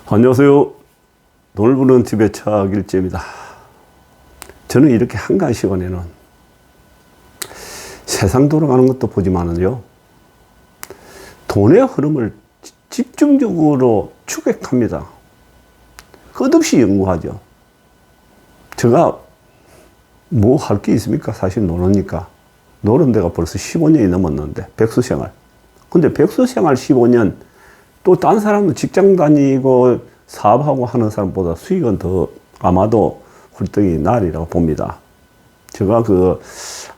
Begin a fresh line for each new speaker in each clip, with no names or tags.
안녕하세요. 돈을 부는 집의 차길재입니다. 저는 이렇게 한가한 시간에는 세상 돌아가는 것도 보지만은요, 돈의 흐름을 집중적으로 추격합니다. 끝없이 연구하죠. 제가 뭐 할 게 있습니까? 사실 노는니까. 노는 데가 벌써 15년이 넘었는데, 백수생활. 근데 백수생활 15년, 또 딴 사람은 직장 다니고 사업하고 하는 사람보다 수익은 더 아마도 훌떡이 나리라고 봅니다. 제가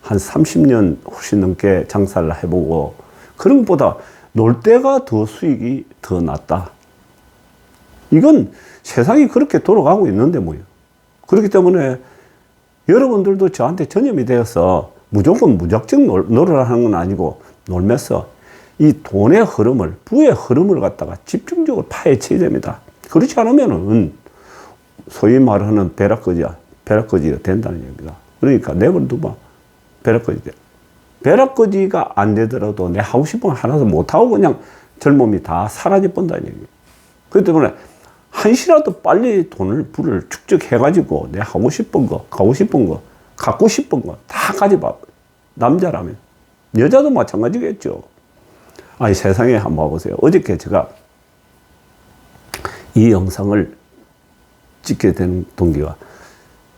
한 30년 훨씬 넘게 장사를 해보고, 그런 것보다 놀 때가 더 수익이 더 낫다. 이건 세상이 그렇게 돌아가고 있는데 뭐예요. 그렇기 때문에 여러분들도 저한테 전염이 되어서 무작정 놀으라 하는 건 아니고, 놀면서 이 돈의 흐름을, 부의 흐름을 갖다가 집중적으로 파헤쳐야 됩니다. 그렇지 않으면은 소위 말하는 벼락거지가 된다는 얘기입니다. 그러니까 내버려두면 벼락거지 돼. 벼락거지가 안 되더라도 내 하고 싶은 거 하나도 못하고 그냥 젊음이 다 사라져 본다는 얘기예요. 그렇기 때문에 한시라도 빨리 부를 축적해가지고 내 하고 싶은 거, 가고 싶은 거, 갖고 싶은 거 다 가져봐. 남자라면. 여자도 마찬가지겠죠. 아니, 세상에 한번 봐보세요. 어저께 제가 이 영상을 찍게 된 동기와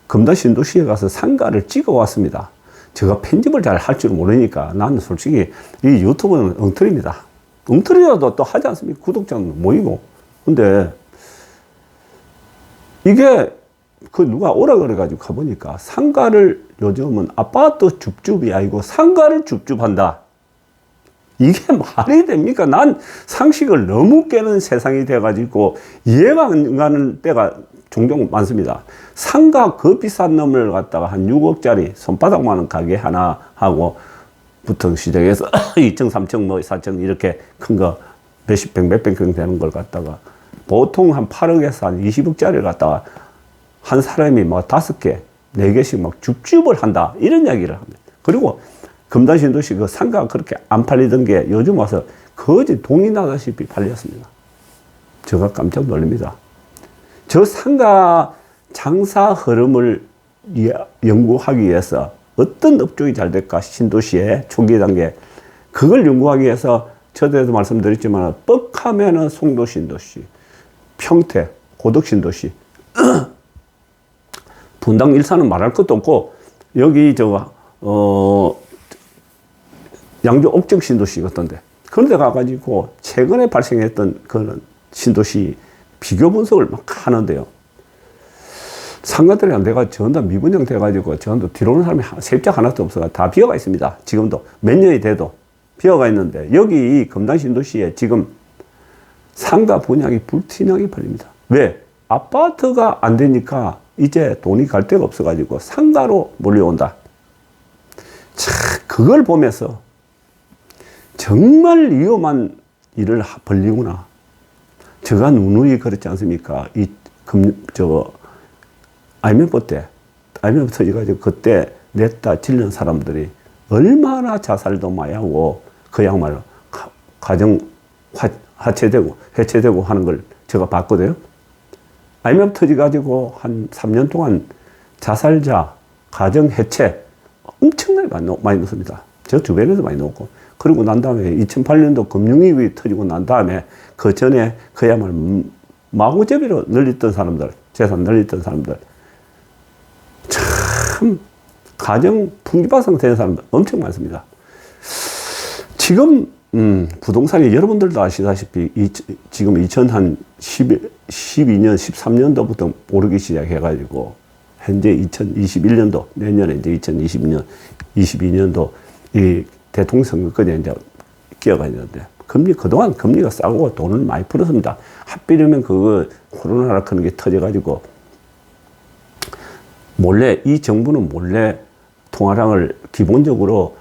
금단 신도시에 가서 상가를 찍어 왔습니다. 제가 편집을 잘 할 줄 모르니까 나는 솔직히 이 유튜브는 엉터리입니다. 엉터리라도 또 하지 않습니까? 구독자는 모이고. 근데 이게 누가 오라 그래가지고 가보니까 상가를 요즘은 아파트 줍줍이 아니고 상가를 줍줍한다. 이게 말이 됩니까? 난 상식을 너무 깨는 세상이 돼가지고 이해가 안 가는 때가 종종 많습니다. 상가 그 비싼 놈을 갖다가 한 6억짜리 손바닥만한 가게 하나 하고 부터 시작해서 2층, 3층, 4층 이렇게 큰 거 몇백 평 되는 걸 갖다가 보통 한 8억에서 한 20억짜리를 갖다가 한 사람이 막 5개, 4개씩 막 줍줍을 한다. 이런 이야기를 합니다. 그리고 금단신도시 그 상가가 그렇게 안 팔리던 게 요즘 와서 거의 동이 나다시피 팔렸습니다. 제가 깜짝 놀랍니다. 저 상가 장사 흐름을 연구하기 위해서 어떤 업종이 잘 될까, 신도시의 초기 단계, 그걸 연구하기 위해서 저때도 말씀드렸지만, 뻑하면은 송도신도시, 평택, 고덕신도시, 분당 일산은 말할 것도 없고, 여기 양주 옥정 신도시 같던데, 그런 데 가가지고 최근에 발생했던 그런 신도시 비교 분석을 막 하는데요. 상가들이 내가 전부 다 미분양 돼가지고 전부 들어오는 사람이 세입자 하나도 없어가 다 비어가 있습니다. 지금도 몇 년이 돼도 비어가 있는데, 여기 이 금당 신도시에 지금 상가 분양이 불티나게 팔립니다. 왜? 아파트가 안 되니까 이제 돈이 갈 데가 없어가지고 상가로 몰려온다. 참, 그걸 보면서 정말 위험한 일을 벌리구나. 제가 누누이 그랬지 않습니까? IMF 터져가지고 그때 냈다 질른 사람들이 얼마나 자살도 많이 하고, 그야말로 가정 해체되고 하는 걸 제가 봤거든요. IMF 터져가지고 한 3년 동안 자살자, 가정 해체 엄청나게 많이 넣습니다. 저 주변에도 많이 넣었고. 그리고 난 다음에 2008년도 금융위기 터지고 난 다음에 그 전에 그야말로 마구잡이로 늘렸던 사람들, 재산 늘렸던 사람들, 참 가정 풍기바상 된 사람들 엄청 많습니다. 지금 부동산이 여러분들도 아시다시피 지금 2012년, 13년도부터 오르기 시작해가지고 현재 2021년도, 내년에 이제 2022년, 22년도 이 대통령 선거까지 이제 끼어가 있는데, 그동안 금리가 싸고 돈을 많이 풀었습니다. 하필이면 코로나라 그런 게 터져가지고 이 정부는 몰래 통화량을 기본적으로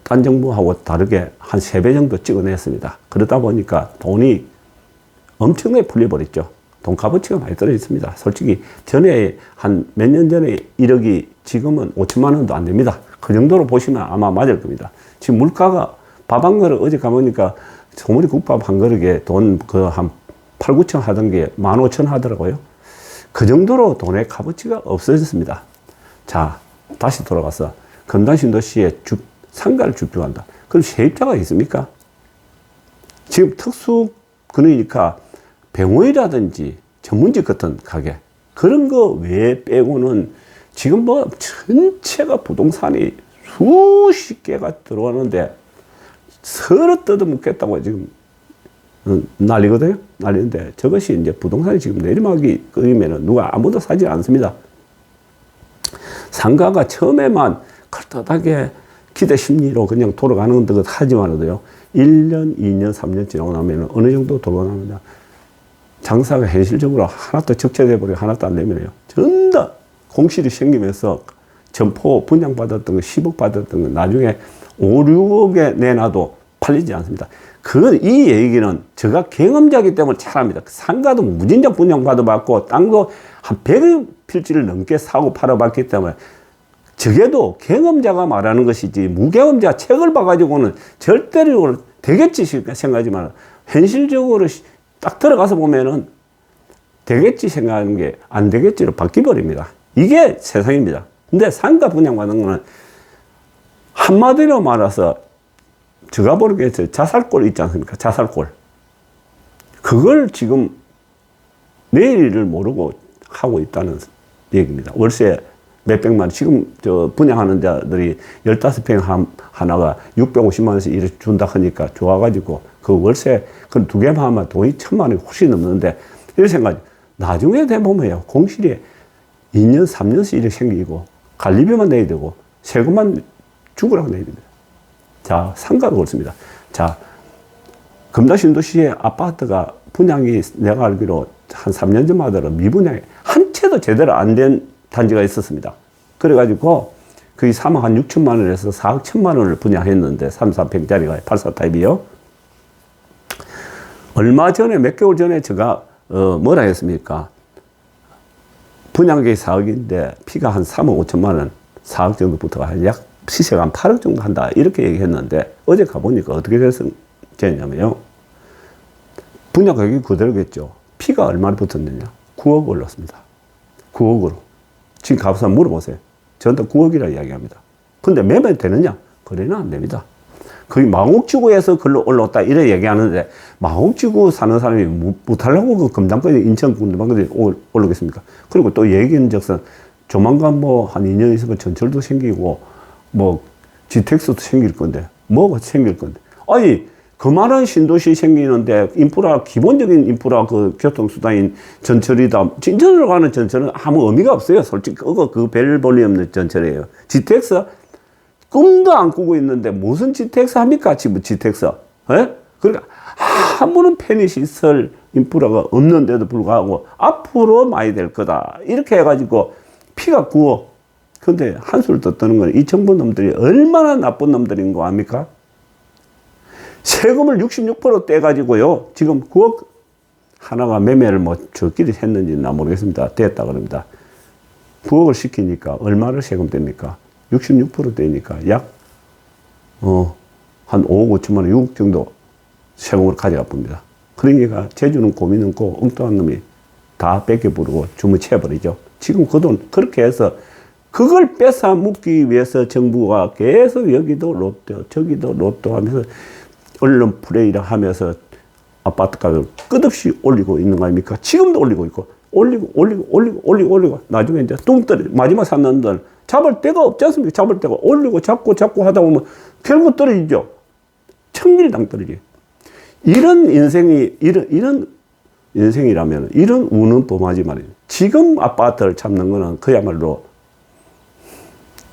딴 정부하고 다르게 한 3배 정도 찍어냈습니다. 그러다 보니까 돈이 엄청나게 풀려버렸죠. 돈 값어치가 많이 떨어졌습니다. 솔직히 전에 한 몇 년 전에 1억이 지금은 5천만 원도 안 됩니다. 그 정도로 보시면 아마 맞을 겁니다. 지금 물가가 밥 한 그릇 어제 가보니까 소머리 국밥 한 그릇에 돈 한 8, 9천 하던 게 15,000 하더라고요. 그 정도로 돈의 값어치가 없어졌습니다. 자, 다시 돌아가서 금단신도시에 상가를 주표한다. 그럼 세입자가 있습니까? 지금 특수 그러니까 병원이라든지 전문직 같은 가게 그런 거 외에 빼고는 지금 뭐 전체가 부동산이 수십 개가 들어왔는데 서로 뜯어먹겠다고 지금 난리거든요. 난리인데 저것이 이제 부동산이 지금 내리막이 끓이면 누가 아무도 사지 않습니다. 상가가 처음에만 그럴듯하게 기대 심리로 그냥 돌아가는 것 하지만도요. 1년, 2년, 3년 지나고 나면 어느 정도 돌아고 나면 장사가 현실적으로 하나도 적체돼 버리고 하나도 안 되면요. 전부 공실이 생기면서 점포 분양받았던 거 10억 받았던 거 나중에 5, 6억에 내놔도 팔리지 않습니다. 이 얘기는 제가 경험자이기 때문에 잘 압니다. 상가도 무진장 분양받아봤고 땅도 한 100여 필지를 넘게 사고 팔아봤기 때문에 적어도 경험자가 말하는 것이지 무경험자 책을 봐가지고는 절대로 되겠지 생각하지만 현실적으로 딱 들어가서 보면은 되겠지 생각하는 게 안 되겠지로 바뀌어버립니다. 이게 세상입니다. 근데 상가 분양받는 거는 한마디로 말해서 제가 보기에 자살골 있지 않습니까? 자살골. 그걸 지금 내일을 모르고 하고 있다는 얘기입니다. 월세 몇백만 원. 지금 분양하는 자들이 15평 하나가 650만 원씩 이렇게 준다 하니까 좋아가지고 그 월세 그 두 개만 하면 돈이 1,000만 원이 훨씬 넘는데 이런 생각이 나중에 되보면요. 공실이 2년, 3년씩 이렇게 생기고 관리비만 내야 되고 세금만 죽으라고 내야 됩니다. 자, 상가도 그렇습니다. 자, 금단신도시의 아파트가 분양이 내가 알기로 한 3년 전만 하더라도 미분양이 한 채도 제대로 안 된 단지가 있었습니다. 그래가지고 거의 3억 한 6천만 원에서 4억 1천만 원을 분양했는데 3, 4평짜리가 84 타입이요. 얼마 전에 몇 개월 전에 제가 뭐라 했습니까? 분양액이 4억인데 피가 한 3억 5천만 원 4억 정도부터가 약 시세가 한 8억 정도 한다 이렇게 얘기했는데 어제 가보니까 어떻게 됐냐면요. 분양 가격이 그대로겠죠. 피가 얼마나 붙었느냐 9억 올랐습니다. 9억으로 지금 가서 물어보세요. 저한테 9억이라 이야기합니다. 근데 매매 되느냐? 거래는 안 됩니다. 거의 마곡지구에서 글로 올라왔다 이래 얘기하는데 마곡지구 사는 사람이 못하려고 그 금당까지 인천 금당까지 올라오겠습니까? 그리고 또 얘기는 적선 조만간 뭐 한 2년 있으면 전철도 생기고 뭐 GTX도 생길 건데 뭐가 생길 건데 아니 그만한 신도시 생기는데 인프라 기본적인 인프라 그 교통수단인 전철이다 진천으로 가는 전철은 아무 의미가 없어요. 솔직히 그 별 볼일 없는 전철이에요. GTX 꿈도 안 꾸고 있는데 무슨 GTX 합니까? 지금 GTX. 예? 그러니까 아무런 편의시설 인프라가 없는데도 불구하고 앞으로 많이 될 거다. 이렇게 해가지고 피가 9억. 근데 한술 더 뜨는 건 이 정부 놈들이 얼마나 나쁜 놈들인 거 압니까? 세금을 66% 떼가지고요. 지금 9억 하나가 매매를 뭐 저끼리 했는지는 모르겠습니다. 됐다 그럽니다. 9억을 시키니까 얼마를 세금 뗍니까? 66% 떼니까 약, 한 5억 5천만 원, 6억 정도 세금을 가져가 봅니다. 그러니까 제주는 고민 없고 엉뚱한 놈이 다 뺏겨 부르고 주무채버리죠. 지금 그 돈 그렇게 해서 그걸 뺏어 묻기 위해서 정부가 계속 여기도 롯데, 저기도 롯데 하면서 언론 플레이를 하면서 아파트 가격을 끝없이 올리고 있는 거 아닙니까? 지금도 올리고 있고, 올리고, 나중에 이제 뚱 떨어져. 마지막 샀는들 잡을 데가 없지 않습니까? 잡을 데가 올리고 잡고 하다 보면 결국 떨어지죠. 천밀당 떨어져. 이런 인생이, 이런 인생이라면, 이런 우는 뻔하지 말이에요. 지금 아파트를 잡는 거는 그야말로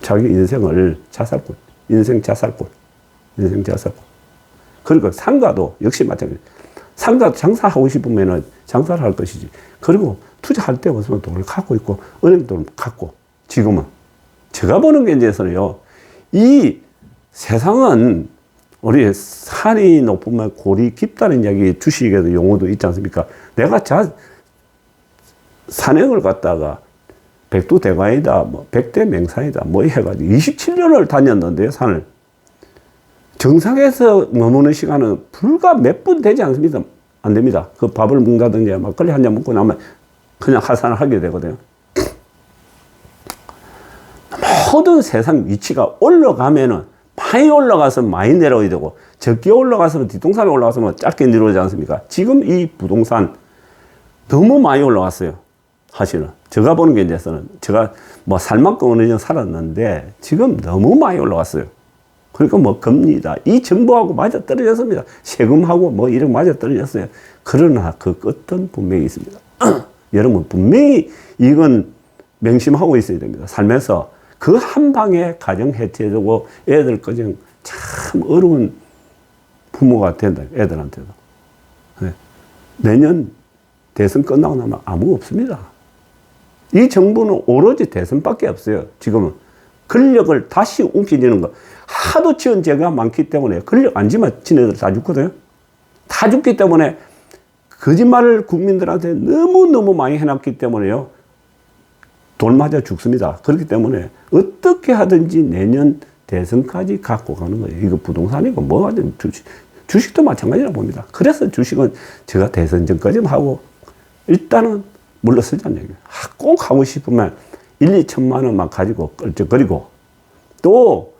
자기 인생을 자살골, 인생 자살골. 그리고 상가도 역시 마찬가지. 상가도 장사하고 싶으면 장사를 할 것이지. 그리고 투자할 때 없으면 돈을 갖고 있고, 은행 돈을 갖고, 지금은. 제가 보는 견지에서는요, 이 세상은 우리 산이 높으면 골이 깊다는 이야기 주식에도 용어도 있지 않습니까? 내가 산행을 갔다가 백두대간이다, 뭐 백대맹산이다, 뭐 해가지고 27년을 다녔는데요, 산을. 정상에서 머무는 시간은 불과 몇 분 되지 않습니다. 안 됩니다. 그 밥을 먹는다든지 막걸리 한 잔 먹고 나면 그냥 하산을 하게 되거든요. 모든 세상 위치가 올라가면은 많이 올라가서 많이 내려오게 되고 적게 올라가서 뒷동산에 올라가서 짧게 내려오지 않습니까? 지금 이 부동산 너무 많이 올라갔어요. 사실은 제가 보는 견제에서는 제가 뭐 살만큼 어느 정도 살았는데 지금 너무 많이 올라갔어요. 그러니까 뭐 금리다 이 정부하고 맞아 떨어졌습니다. 세금하고 뭐 이런 맞아 떨어졌어요. 그러나 그 끝은 분명히 있습니다. 여러분 분명히 이건 명심하고 있어야 됩니다. 살면서 그 한 방에 가정 해체되고 애들 그냥 참 어려운 부모가 된다. 애들한테도. 네. 내년 대선 끝나고 나면 아무것도 없습니다. 이 정부는 오로지 대선밖에 없어요. 지금은 권력을 다시 움켜쥐는 거. 하도 지은 죄가 많기 때문에 권력 안 지면 지네들 다 죽거든요. 다 죽기 때문에 거짓말을 국민들한테 너무너무 많이 해놨기 때문에요. 돌 맞아 죽습니다. 그렇기 때문에 어떻게 하든지 내년 대선까지 갖고 가는 거예요. 이거 부동산이고 뭐 하든 주식도 마찬가지라고 봅니다. 그래서 주식은 제가 대선 전까지만 하고 일단은 물러서자는 얘기예요. 꼭 하고 싶으면 1, 2천만 원만 가지고 끌적거리고 또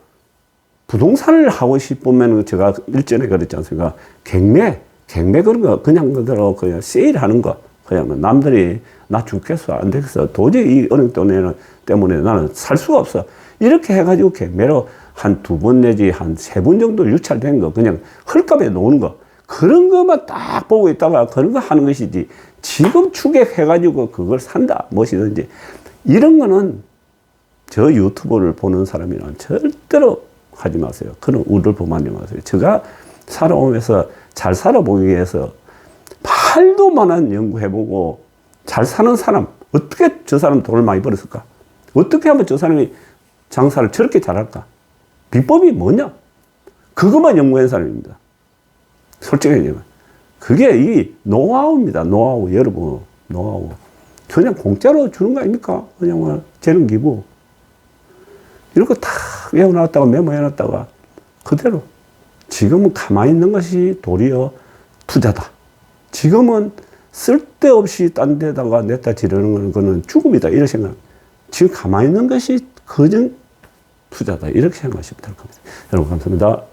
부동산을 하고 싶으면 제가 일전에 그랬지 않습니까? 경매 그런 거 그냥 그대로 그냥 세일하는 거 그냥 남들이 나 죽겠어 안 되겠어 도저히 이 은행 때문에 나는 살 수가 없어 이렇게 해가지고 경매로 한 2번 내지 한 3번 정도 유찰된 거 그냥 헐값에 놓는 거 그런 것만 딱 보고 있다가 그런 거 하는 것이지 지금 추격해가지고 그걸 산다 무엇이든지 이런 거는 저 유튜브를 보는 사람이란 절대로 하지 마세요. 그런 우를 범하지 마세요. 제가 살아오면서 잘 살아보기 위해서 팔도 만한 연구해보고 잘 사는 사람 어떻게 저 사람 돈을 많이 벌었을까? 어떻게 하면 저 사람이 장사를 저렇게 잘할까? 비법이 뭐냐? 그것만 연구한 사람입니다. 솔직히 얘기하면 그게 이 노하우입니다. 노하우 여러분 노하우 그냥 공짜로 주는 거 아닙니까? 그냥 뭐 재능 기부 이런 거 다 외워놨다가 메모해놨다가 그대로 지금은 가만히 있는 것이 도리어 투자다. 지금은 쓸데없이 딴 데다가 냈다 지르는 거는 죽음이다. 이렇게 생각. 지금 가만히 있는 것이 그저 투자다. 이렇게 생각하시면 될 겁니다. 여러분 감사합니다.